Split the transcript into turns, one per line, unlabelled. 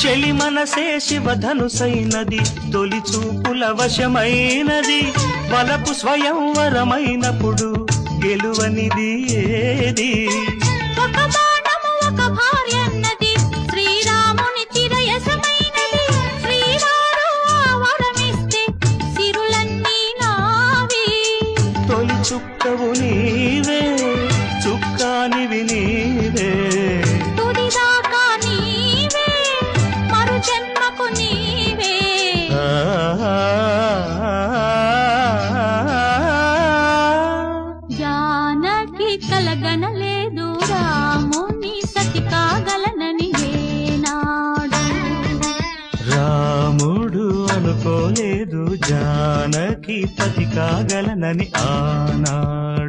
చెలి మనసే శివధనుసైనది, తొలి చూపుల వశమైనది, వలపు స్వయంవరమైనప్పుడు గెలువనిది ఏది?
ఒక బాణము ఒక భార్యన్నది, శ్రీరాముని చిరయసమైనది, శ్రీవారు ఆ వరమిస్తే సిరులన్నీ నావి.
తొలి చుక్కవు నీవే, చుక్కానివి నీవే,
తుదిదాకా నీవే, మరు జన్మకు నీవే. జానకి కలగనలేదు రాముని సతి కాగలనని ఏనాడు.
రాముడు అనుకోలేదు జానకి పతి కాగలనని ఆనాడు.